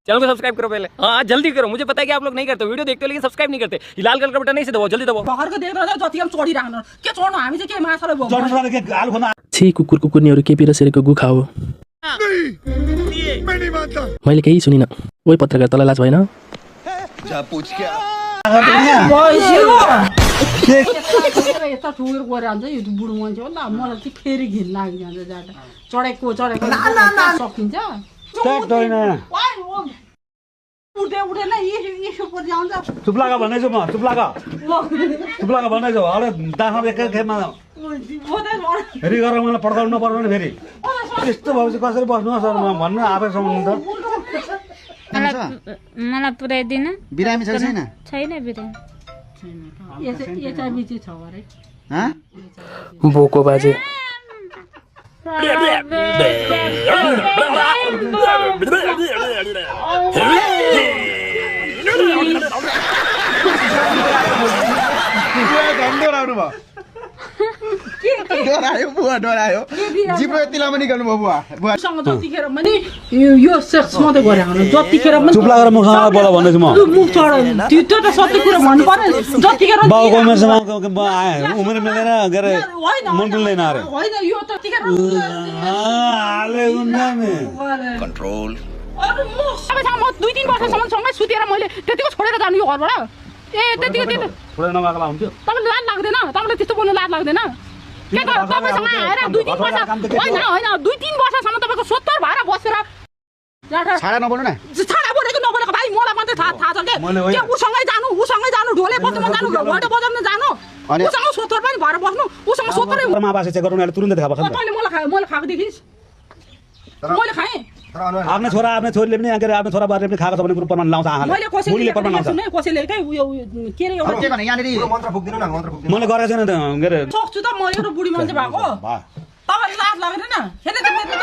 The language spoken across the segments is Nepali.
चैनल को सब्सक्राइब करो पहले। हाँ जल्दी करो, मुझे पता है कि आप लोग नहीं करते, वीडियो देखते हो लेकिन सब्सक्राइब नहीं करते। ये लाल कलर का बटन नहीं से दबाओ, जल्दी दबाओ। घरको देख्दा जति हम चढिराख्नु के चढ्नु हामी चाहिँ के माछाले भोग्नु छी कुकुर कुकुर्नीहरू के पिर सेरेको गुखा हो। मैले केही सुनिनँ। ओइ पत्रकार तँलाई लाज भएन? यता ठुलो गरेर हुन्छ यो बुढो मान्छे हो ल मलाई चाहिँ फेरि घिन लागिजान्छ जाँदा चढेको सकिन्छ उठेन इसो पर जान्छ चुप लागा भन्दैछु म चुप लागा भन्दैछु अरे दाखा एकै खेपमा फेरि गरेर मलाई पड्काउनु नपर्ने नि फेरि यस्तो भएपछि कसरी बस्नु सर म भन्नु आफैसम्म त मलाई पुर्याइदिन बिरामी छ छैन छैन बिरामी एचआईभी चाहिँ छ अरे बोको बाजे डरायो बुवा डरायो जिब्रो यति लामो निकाल्नु भयो बुवा सँग जतिखेर पनि यो सेक्स मात्रै गरे हुनु जतिखेर पनि चुप लागेर मुखसँग बोला भन्दैछु म मुख चढ त्यो त सत्य कुरा भन्नु पर्यो जतिखेर बाउको उमेरसँग उमेर मिलेन गरे मन मिल्दैन अरे होइन यो ततिखेर हाले उन्नामे कन्ट्रोल अरु म सबैसँग म 2-3 वर्षसम्म सँगै सुतेर मैले त्यतिको छोडेर जानु यो घरबाट ए त्यतिको पुरै नमागला हुन्थ्यो तपाईलाई लाज लाग्दैन तपाईलाई त्यस्तो बोल्नु लाज लाग्दैन के त तपाईसँग आएर 2-3 वर्ष होइन 2-3 वर्षसम्म तपाईको 70 भएर बसेर छाडा नबोल्नु न छाडा बोलेको नबोलेको भाइ मलाई मात्रै थाहा छ के उसँगै जानु ढोले बजाउन जानु वाडा बजाउन जानु उसँग 70 पनि भएर बस्नु उसँग 70 माबासे चेक गर्नु अहिले तुरुन्तै थाहा पर्छ तपाईले मलाई खाएको देखिस् मैले खाएँ आफ्नो छोरा आफ्नो छोरीले पनि आफ्नो छोरा बारेले पनि खाएको छ भने प्रमाण लाउँछ आँखाले मैले कसैले के उयो के रे के भने यहाँनेरि मन्त्र फुक्दिनु न मन्त्र फुक्दिनु मैले गरेको छैन त के अरे सक्छु त म एउटा बुढी मान्छे भएको तपाईलाई लाज लाग्दैन हेर्न त मेरो त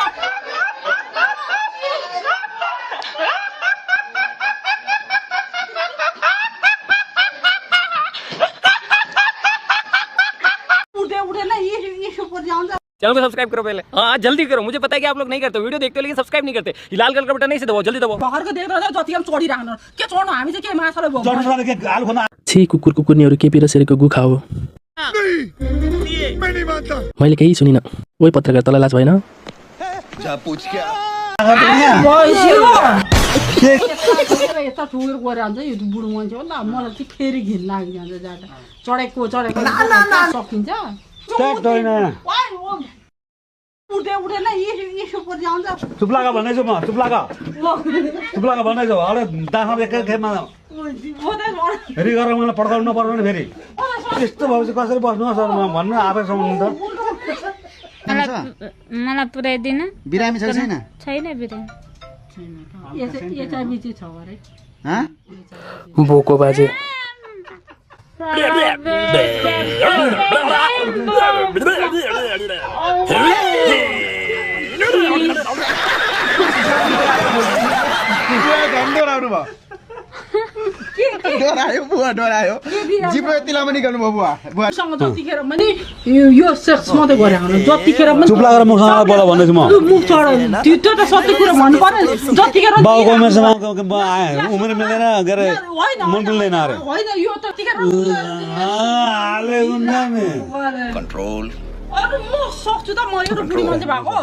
उठेन इसो पर जान्छ चैनल को सब्सक्राइब करो पहले। हाँ जल्दी करो, मुझे पता है कि आप लोग नहीं करते, वीडियो देखते हो लेकिन सब्सक्राइब नहीं करते। ये लाल कलर का बटन नहीं से दबाओ, जल्दी दबाओ। घरको देख्दा जति हम चढिराख्नु के चढ्नु हामी चाहिँ के माछाले भोग्नु छी कुकुर कुकुर्नीहरू के पिर सेरेको गुखा हो। मैले केही सुनिनँ। ओइ पत्रकार तँलाई लाज भएन? यता ठुलो गरेर हुन्छ यो बुढो मान्छे हो ल मलाई चाहिँ फेरि घिन लागिजान्छ जाँदा चढेको सकिन्छ उठेन इसो पर जान्छ चुप लागा भन्दैछु म चुप लागा भन्दैछु अरे दाखा एकै खेपमा फेरि गरेर मलाई पड्काउनु नपर्ने नि फेरि यस्तो भएपछि कसरी बस्नु सर म भन्नु आफैसम्म त मलाई पुर्याइदिन बिरामी छ छैन छैन बिरामी एचआईभी चाहिँ छ अरे बोको बाजे डरायो बुवा डरायो जिब्रो यति लामो निकाल्नु भयो बुवा सँग जतिखेर पनि यो सेक्स मात्रै गरे हुनु जतिखेर पनि चुप लागेर मुखसँग बोला भन्दैछु म मुख चढ त्यो त सत्य कुरा भन्नु पर्यो जतिखेर बाउको उमेरसँग उमेर मिलेन गरे मन मिल्दैन अरे होइन यो ततिखेर हाले उन्नामे कन्ट्रोल अरु म सक्छु त म एउटा बुढी मान्छे भएको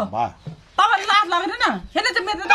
तपाईलाई लाज लाग्दैन हेर्न त मेरो